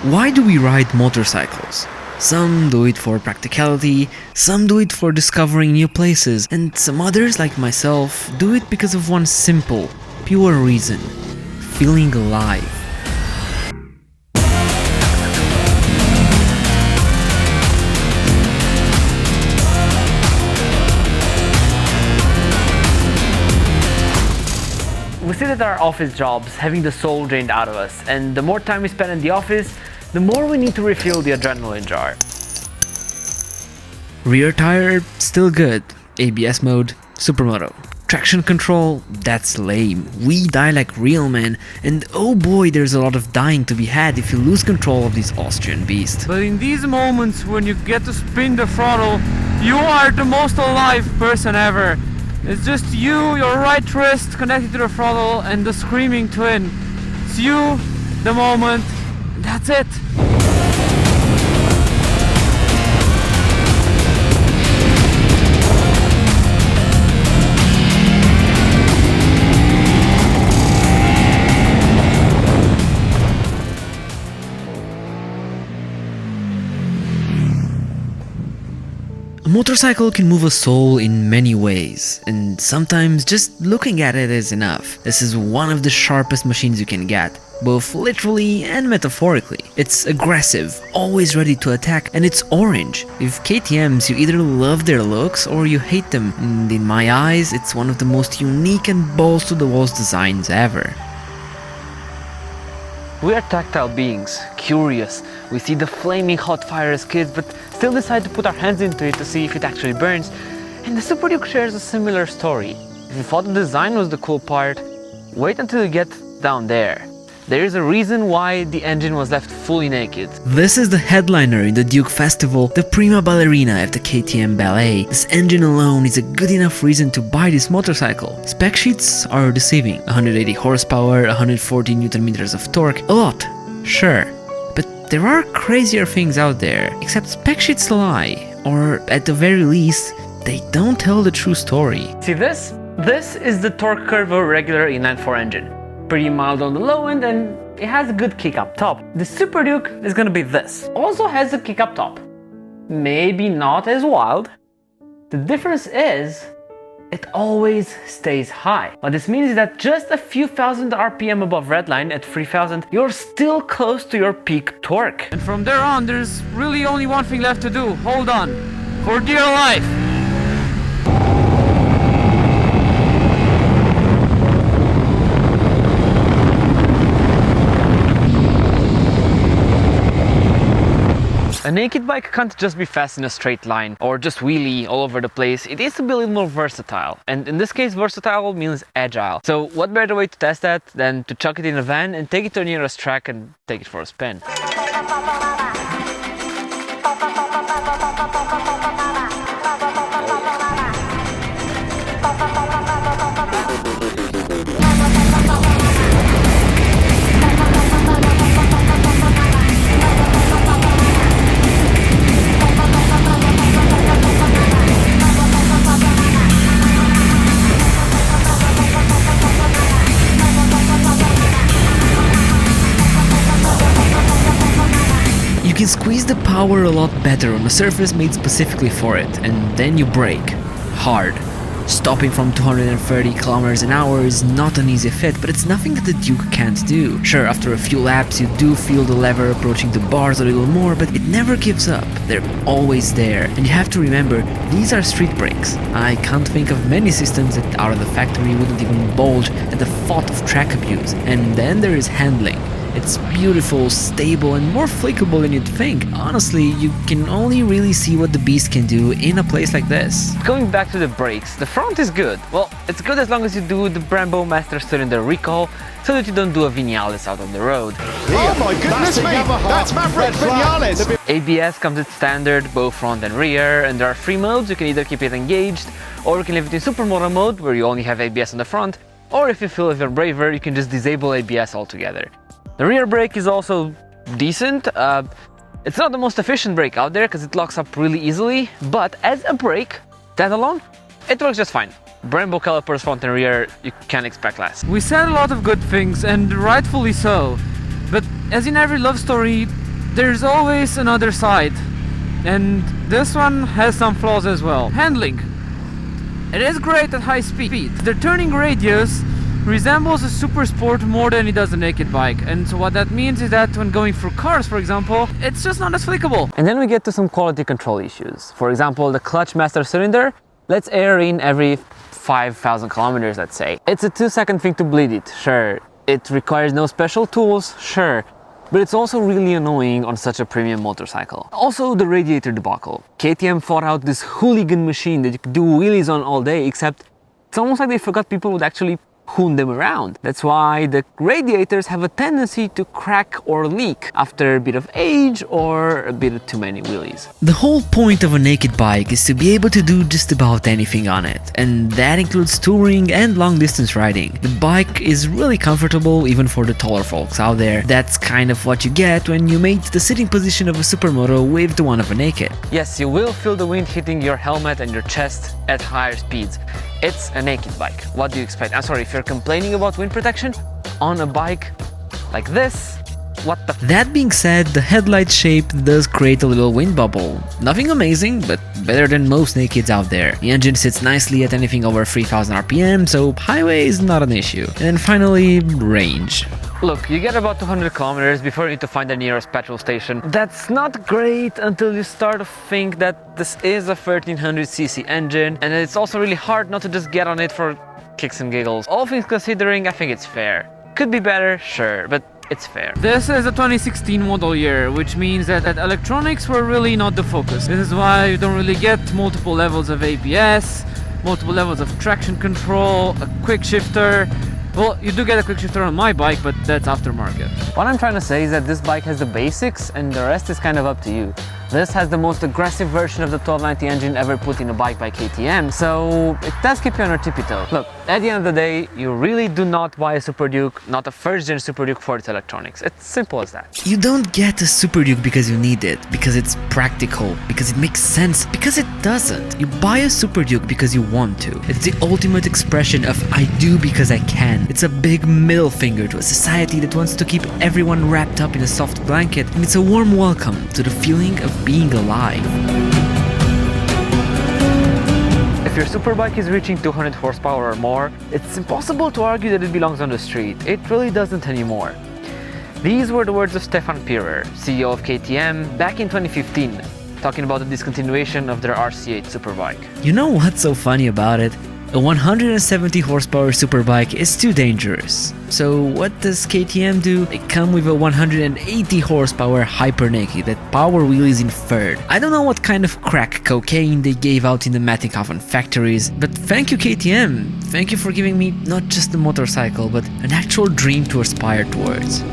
Why do we ride motorcycles? Some do it for practicality, some do it for discovering new places, and some others, like myself, do it because of one simple, pure reason: feeling alive. We sit at our office jobs having the soul drained out of us, and the more time we spend in the office, the more we need to refill the adrenaline jar. Rear tire, still good. ABS mode, supermoto. Traction control, that's lame. We die like real men, and oh boy, there's a lot of dying to be had if you lose control of this Austrian beast. But in these moments when you get to spin the throttle, you are the most alive person ever. It's just you, your right wrist connected to the throttle, and the screaming twin. It's you, the moment, that's it. A motorcycle can move a soul in many ways, and sometimes just looking at it is enough. This is one of the sharpest machines you can get, both literally and metaphorically. It's aggressive, always ready to attack, and it's orange. With KTMs, you either love their looks or you hate them, and in my eyes, it's one of the most unique and balls-to-the-walls designs ever. We are tactile beings, curious. We see the flaming hot fire as kids, but still decide to put our hands into it to see if it actually burns. And the Super Duke shares a similar story. If you thought the design was the cool part, wait until you get down there. There is a reason why the engine was left fully naked. This is the headliner in the Duke Festival, the prima ballerina of the KTM ballet. This engine alone is a good enough reason to buy this motorcycle. Spec sheets are deceiving. 180 horsepower, 140 Nm of torque, a lot, sure. But there are crazier things out there, except spec sheets lie, or at the very least, they don't tell the true story. See this? This is the torque curve of a regular inline-4 engine. Pretty mild on the low end, and it has a good kick up top. The Super Duke is gonna be this. Also has a kick up top. Maybe not as wild. The difference is, it always stays high. What this means is that just a few thousand RPM above redline at 3000, you're still close to your peak torque. And from there on, there's really only one thing left to do. Hold on. For dear life. A naked bike can't just be fast in a straight line or just wheelie all over the place. It needs to be a little more versatile. And in this case, versatile means agile. So what better way to test that than to chuck it in a van and take it to the nearest track and take it for a spin. You can squeeze the power a lot better on a surface made specifically for it, and then you brake. Hard. Stopping from 230 km an hour is not an easy fit, but it's nothing that the Duke can't do. Sure, after a few laps you do feel the lever approaching the bars a little more, but it never gives up. They're always there. And you have to remember, these are street brakes. I can't think of many systems that out of the factory wouldn't even bulge at the thought of track abuse. And then there is handling. It's beautiful, stable, and more flakeable than you'd think. Honestly, you can only really see what the beast can do in a place like this. Going back to the brakes, the front is good. Well, it's good as long as you do the Brembo Master Cylinder recall, so that you don't do a Vinales out on the road. Oh my goodness me, that's Maverick Vinales! ABS comes with standard, both front and rear, and there are 3 modes. You can either keep it engaged, or you can leave it in Supermoto mode, where you only have ABS on the front, or if you feel if you're braver, you can just disable ABS altogether. The rear brake is also decent. It's not the most efficient brake out there because it locks up really easily, but as a brake, that alone, it works just fine. Brembo calipers front and rear, you can't expect less. We said a lot of good things, and rightfully so. But as in every love story, there's always another side, and this one has some flaws as well. Handling. It is great at high speed. The turning radius resembles a super sport more than it does a naked bike, and so what that means is that when going through cars, for example, it's just not as flickable. And then we get to some quality control issues. For example, the clutch master cylinder lets air in every 5,000 kilometers, let's say. It's a 2-second thing to bleed it, sure. It requires no special tools, sure. But it's also really annoying on such a premium motorcycle. Also, the radiator debacle. KTM thought out this hooligan machine that you could do wheelies on all day, except it's almost like they forgot people would actually hoon them around. That's why the radiators have a tendency to crack or leak after a bit of age or a bit of too many wheelies. The whole point of a naked bike is to be able to do just about anything on it, and that includes touring and long distance riding. The bike is really comfortable even for the taller folks out there. That's kind of what you get when you mate the sitting position of a supermoto with the one of a naked. Yes, you will feel the wind hitting your helmet and your chest at higher speeds. It's a naked bike. What do you expect? I'm sorry, if you're complaining about wind protection on a bike like this, what the That being said, the headlight shape does create a little wind bubble. Nothing amazing, but better than most nakeds out there. The engine sits nicely at anything over 3000 RPM, so highway is not an issue. And then finally, range. Look, you get about 200 kilometers before you need to find the nearest petrol station. That's not great until you start to think that this is a 1300cc engine, and it's also really hard not to just get on it for kicks and giggles. All things considering, I think it's fair. Could be better, sure, but it's fair. This is a 2016 model year, which means that electronics were really not the focus. This is why you don't really get multiple levels of ABS, multiple levels of traction control, a quick shifter. Well, you do get a quick shifter on my bike, but that's aftermarket. What I'm trying to say is that this bike has the basics and the rest is kind of up to you. This has the most aggressive version of the 1290 engine ever put in a bike by KTM, so it does keep you on your tippy toe. Look, at the end of the day, you really do not buy a Super Duke, not a first-gen Super Duke for its electronics. It's simple as that. You don't get a Super Duke because you need it, because it's practical, because it makes sense, because it doesn't. You buy a Super Duke because you want to. It's the ultimate expression of I do because I can. It's a big middle finger to a society that wants to keep everyone wrapped up in a soft blanket, and it's a warm welcome to the feeling of being alive. If your superbike is reaching 200 horsepower or more, it's impossible to argue that it belongs on the street. It really doesn't anymore. These were the words of Stefan Pirer, CEO of KTM, back in 2015, talking about the discontinuation of their RC8 superbike. You know what's so funny about it? A 170 horsepower superbike is too dangerous. So what does KTM do? They come with a 180 horsepower hyper naked that power wheelies in third. I don't know what kind of crack cocaine they gave out in the Mattighofen factories, but thank you KTM. Thank you for giving me not just a motorcycle, but an actual dream to aspire towards.